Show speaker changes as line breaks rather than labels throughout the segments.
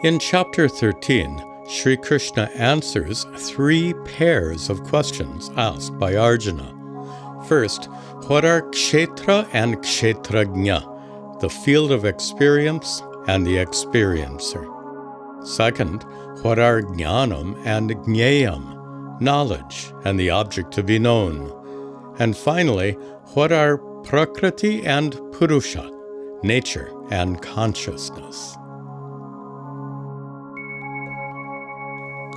In chapter 13, Sri Krishna answers 3 pairs of questions asked by Arjuna. First, what are kshetra and kshetrajna, the field of experience and the experiencer? Second, what are jnanam and jneyam, knowledge and the object to be known? And finally, what are prakriti and purusha, nature and consciousness?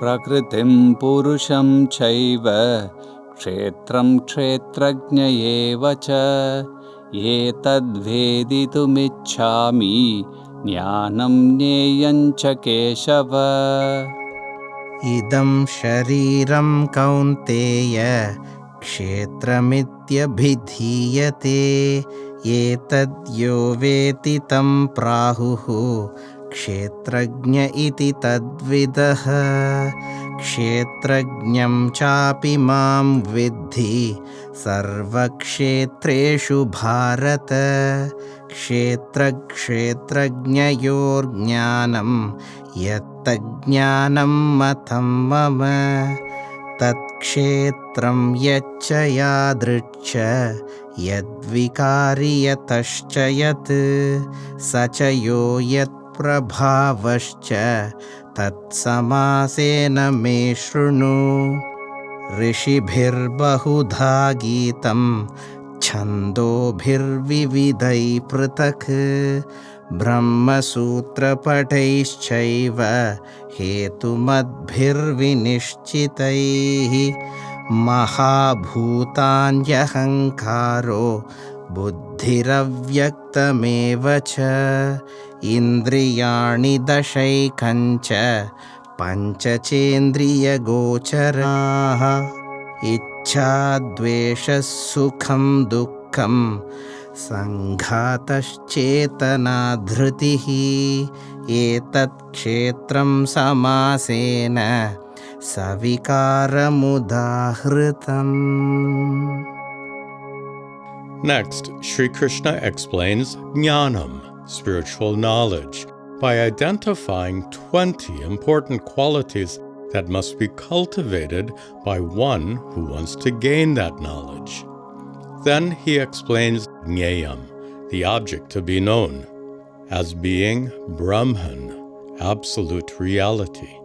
Prakritim purusham chaiva kshetram kshetrajna eva cha etad veditumichhami jnanam jneyam cha keshava.
Idam shariram kaunteya kshetramityabhidhiyate etad yo veti tam prahuhu kshetrajna iti tadvidah. Kshetrajnam chapi mam vidhi sarvakshetreshu bharata. Kshetrajnayor jnanam yattajnanam matam mama. Tatshetram yaccha yadricha yadvikari yatascha yat sachayo yat prabhavascha tatsamasena me shrunu. Rishibhir bahudha gitam chandobhirvividai pratak Brahma sutra pataischaiva hetumadbhirvinishchitaihi mahabhutanyahankaro buddhiravyaktameva cha indriyani dashaikancha panchachendriya gocharaha ichha dvesha sukham dukkham Sanghataschetana dhritihi etat kshetram samasena savikaramudahritam.
Next, Sri Krishna explains jnanam, spiritual knowledge, by identifying 20 important qualities that must be cultivated by one who wants to gain that knowledge. Then he explains jneyam, the object to be known, as being Brahman, absolute reality.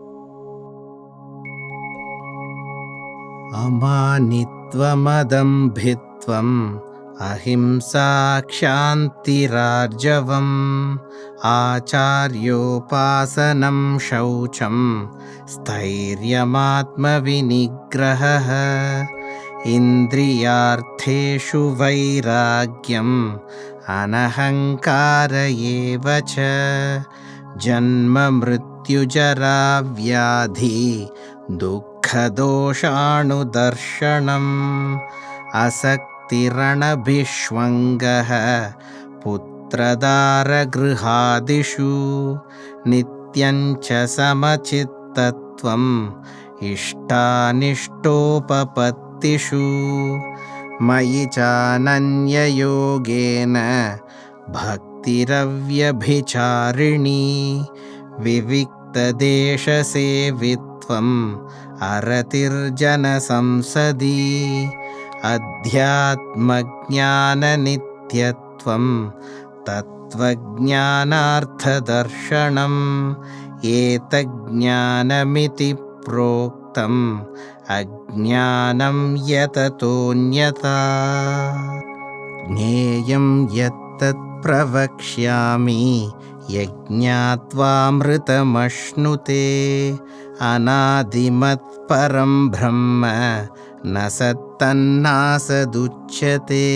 Amanitvamadambhitvam ahimsa kshantirarjavam acharyopasanam shaucham sthairyamatma vinigraha Indriyartheshu vairagyam anahankara eva cha janma mrityu jara vyadhi dukkha doshanu darshanam asaktirana bhishwangaha putradara grihadishu nityancha samachittatvam ishtanishtopapat Mayi chananya yogena bhaktiravyabicharini vivikta desha sevitvam aratirjana samsadi adhyatma jnana nityatvam tatvajnanartha darshanam etajnanamiti proktam Ajnanam yatatonyata Jneyam yattat pravakshyami Yajñatvamritamashnute Anadimat param brahma Nasattannasaduchyate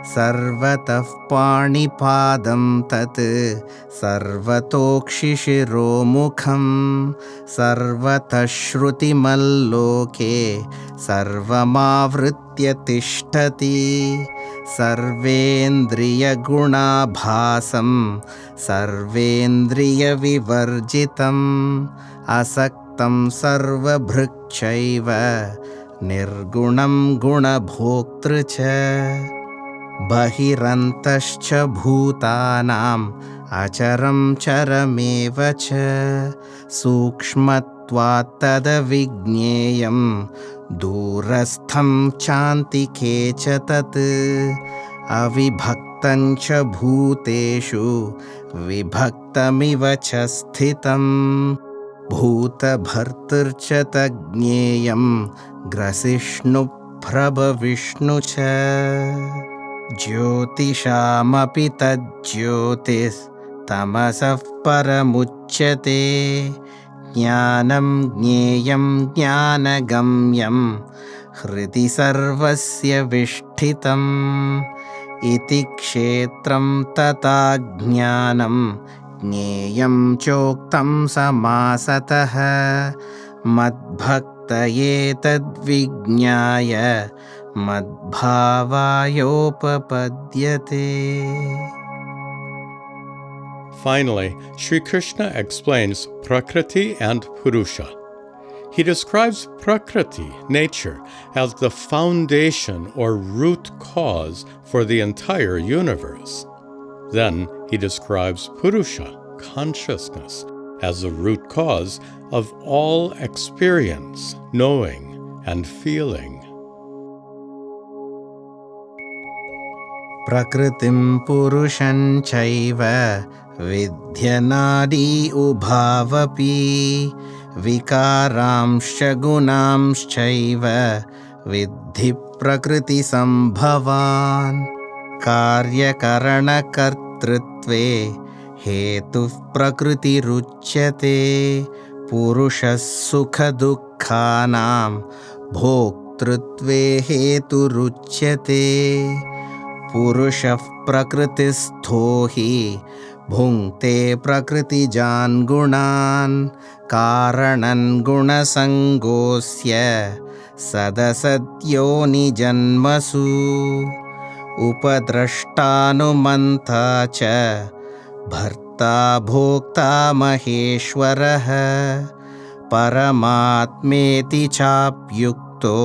Sarvatah panipadam tat Sarvatokshishiromukham Sarvatah shrutimaloke Sarvamavritya tishtati Sarvendriya gunabhasam Sarvendriya vivarjitam Asaktam sarvabhrikshaiva Nirgunam gunabhoktrucha Bahirantascha bhutanam अचरं चरमेव च सूक्ष्मत्वात् तदविज्ञेयं दूरस्थं चान्तिके च तत् अविभक्तं च भूतेषु विभक्तमिव च स्थितं भूतभर्तृर्च तज्ज्ञेयं ग्रसिष्णुप्रभविष्णु च ज्योतिषामपि तज्ज्योतिस्तमसः परमुच्यते ज्ञानं ज्ञेयं ज्ञानगम्यं हृदि सर्वस्य विष्ठितम् इति क्षेत्रं तथा ज्ञानं ज्ञेयं चोक्तं समासतः मद्भक्तये तद्विज्ञाय मद्भावायोपपद्यते.
Finally, Sri Krishna explains Prakriti and Purusha. He describes Prakriti, nature, as the foundation or root cause for the entire universe. Then he describes Purusha, consciousness, as the root cause of all experience, knowing, and feeling.
Prakritim purusham chaiva vidhyanadi ubhavapi vikaramscha gunamschaiva vidhi prakriti sambhavan karyakaranakartrutve hetuh prakriti ruchyate purushas sukha dukkhanam bhoktrutve hetu ruchyate पुरुषः प्रकृतिस्थो हि भुङ्क्ते प्रकृतिजान् गुणान् कारणं गुणसङ्गोऽस्य सदसद्योनिजन्मसु उपद्रष्टानुमन्ता च भर्ता भोक्ता महेश्वरः परमात्मेति चाप्युक्तो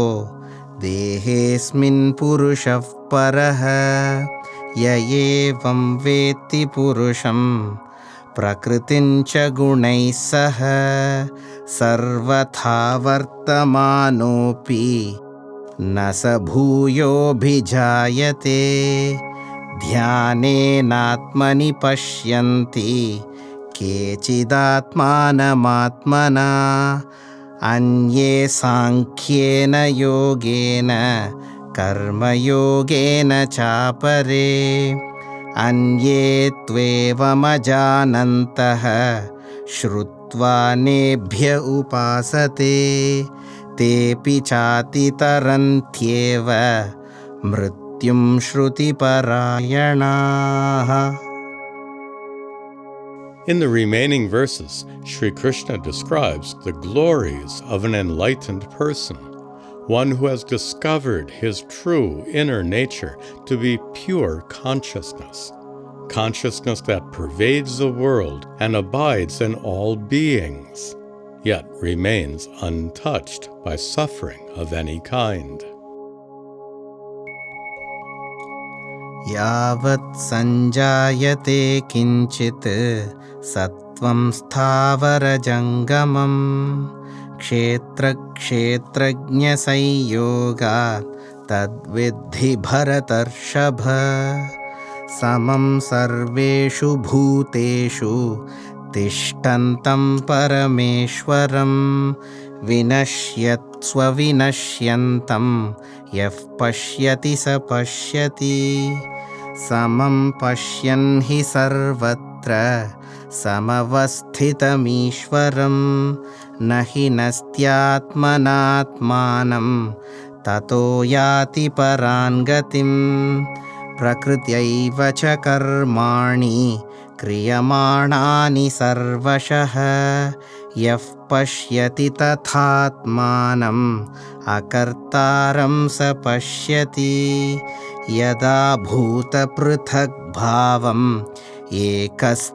देहेऽस्मिन् पुरुषः परः य एवं वेत्ति पुरुषं प्रकृतिं च गुणैः सह सर्वथा वर्तमानोऽपि न स भूयोऽभिजायते ध्यानेनात्मनि पश्यन्ति केचिदात्मानमात्मना अन्ये साङ्ख्येन योगेन कर्मयोगेन चापरे अन्ये त्वेवमजानन्तः श्रुत्वा नेभ्य उपासते तेऽपि चातितरन्त्येव मृत्युं श्रुतिपरायणाः.
In the remaining verses, Sri Krishna describes the glories of an enlightened person, one who has discovered his true inner nature to be pure consciousness, consciousness that pervades the world and abides in all beings, yet remains untouched by suffering of any kind.
यावत् संजायते किंचित् सत्वं स्थावरजङ्गमं क्षेत्रक्षेत्रज्ञसंयोगात् तद्विद्धि भरतर्षभ समं सर्वेषु भूतेषु तिष्ठन्तं परमेश्वरं विनश्यत् स्वविनश्यन्तं यः पश्यति स पश्यति समं पश्यन् हि सर्वत्र समवस्थितमीश्वरं न हि नस्त्यात्मनात्मानं ततो याति परां गतिं प्रकृत्यैव च कर्माणि क्रियमाणानि सर्वशः यः पश्यति तथात्मानम् अकर्तारं स पश्यति यदा भूतपृथग्भावम् एकस्थमनुपश्यति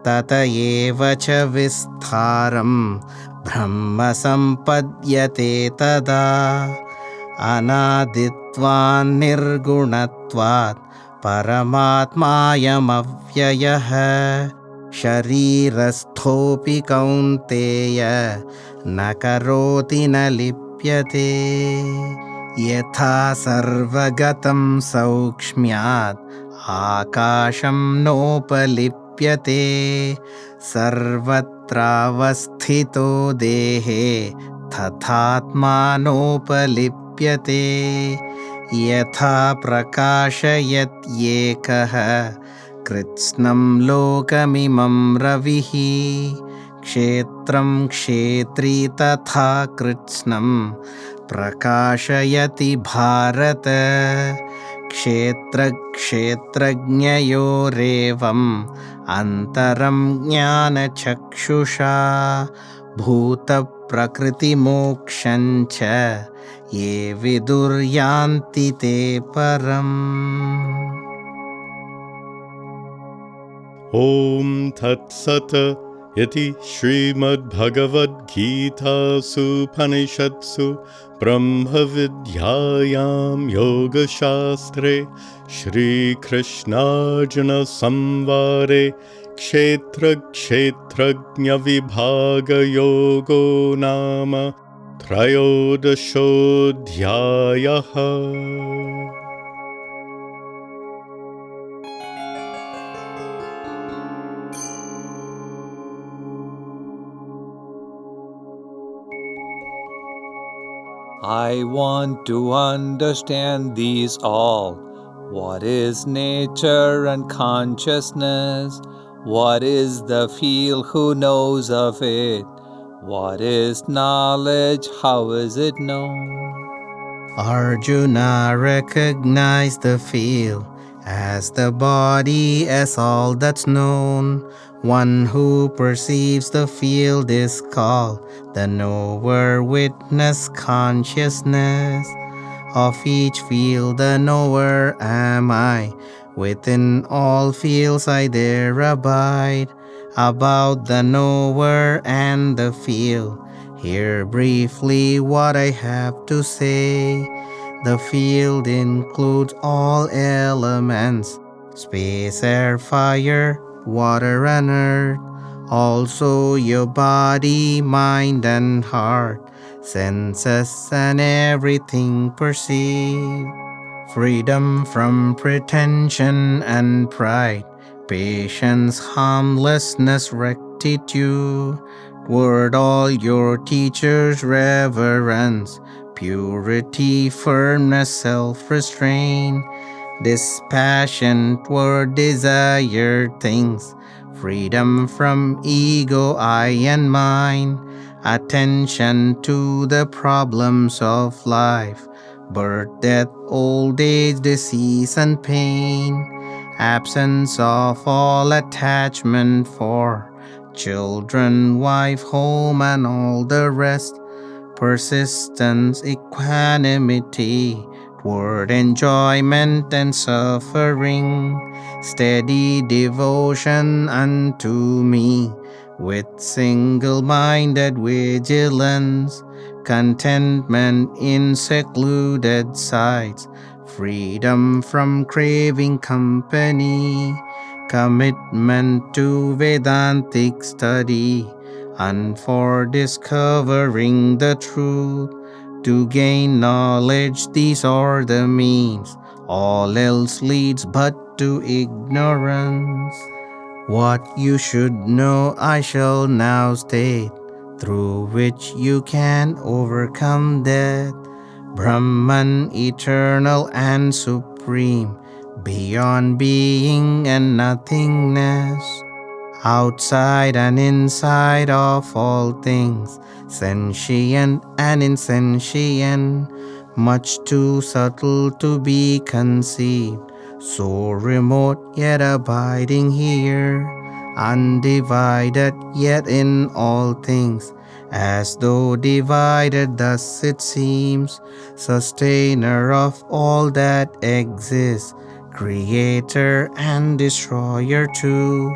तत एव च विस्तारं ब्रह्म सम्पद्यते तदा अनादित्वान् निर्गुणत्वात् परमात्मायमव्ययः शरीरस्थोऽपि कौन्तेय न करोति न लिप्यते यथा सर्वगतं सौक्ष्म्यात् आकाशं नोपलिप्यते सर्वत्रावस्थितो देहे तथात्मानोपलिप्यते यथा प्रकाशयत्येकः कृत्स्नं लोकमिमं रविः क्षेत्रं क्षेत्री तथा कृत्स्नं प्रकाशयति भारत क्षेत्रक्षेत्रज्ञयोरेवम् अन्तरं ज्ञानचक्षुषा भूतप्रकृतिमोक्षं च ये विदुर्यान्ति ते परम्।
Om Tat Sat Iti Srimad Bhagavad Gita Upanishatsu Brahma Vidyayam Yoga Shastre Shri Krishna Arjuna Samvare Kshetra Kshetrajna Vibhaga Yogo Nama Trayodashodhyayaha.
I want to understand these all. What is nature and consciousness? What is the feel? Who knows of it? What is knowledge? How is it known?
Arjuna recognized the field as the body, as all that's known. One who perceives the field is called the knower, witness, consciousness. Of each field the knower am I. Within all fields I there abide. About the knower and the field, hear briefly what I have to say. The field includes all elements, space, air, fire, water and earth. Also your body, mind and heart, senses and everything perceived. Freedom from pretension and pride, patience, harmlessness, rectitude. Toward all your teachers reverence, purity, firmness, self-restraint, dispassion toward desired things, freedom from ego, I and mine, attention to the problems of life, birth, death, old age, disease and pain, absence of all attachment for children, wife, home and all the rest, persistence, equanimity toward enjoyment and suffering, steady devotion unto me with single-minded vigilance, contentment in secluded sites, freedom from craving company, commitment to Vedantic study, and for discovering the truth. To gain knowledge, these are the means. All else leads but to ignorance. What you should know I shall now state, through which you can overcome death. Brahman, eternal and supreme, beyond being and nothingness, outside and inside of all things, sentient and insentient, much too subtle to be conceived, so remote yet abiding here, undivided yet in all things, as though divided thus it seems, sustainer of all that exists, creator and destroyer too.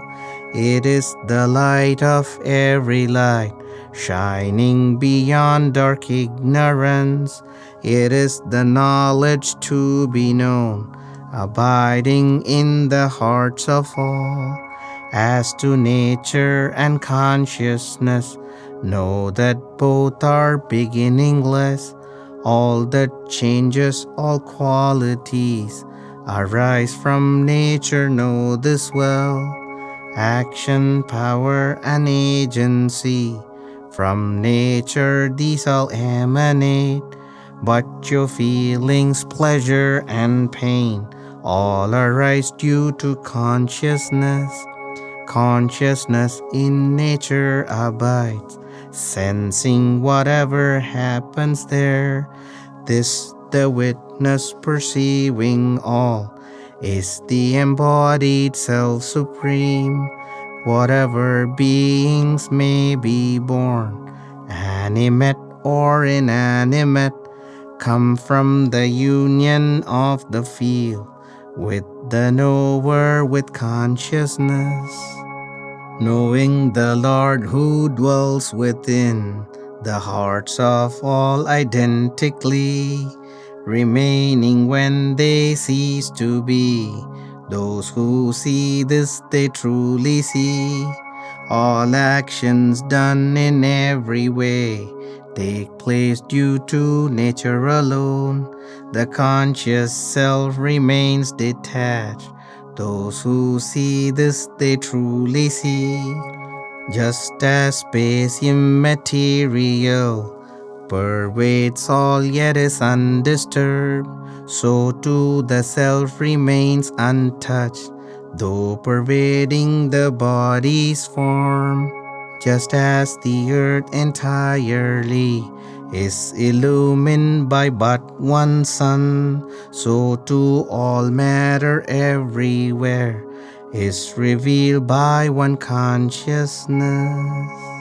It is the light of every light, shining beyond dark ignorance. It is the knowledge to be known, abiding in the hearts of all. As to nature and consciousness, know that both are beginningless. All that changes, all qualities, arise from nature, know this well. Action, power, and agency, from nature these all emanate. But your feelings, pleasure, and pain, all arise due to consciousness. Consciousness in nature abides, sensing whatever happens there. This the witness perceiving all is the embodied self supreme. Whatever beings may be born, animate or inanimate, come from the union of the field with the knower with consciousness. Knowing the Lord who dwells within the hearts of all identically, remaining when they cease to be. Those who see this, they truly see. All actions done in every way take place due to nature alone. The conscious self remains detached. Those who see this, they truly see. Just as space immaterial pervades all yet is undisturbed, so too the self remains untouched, though pervading the body's form. Just as the earth entirely is illumined by but one sun, so too all matter everywhere is revealed by one consciousness.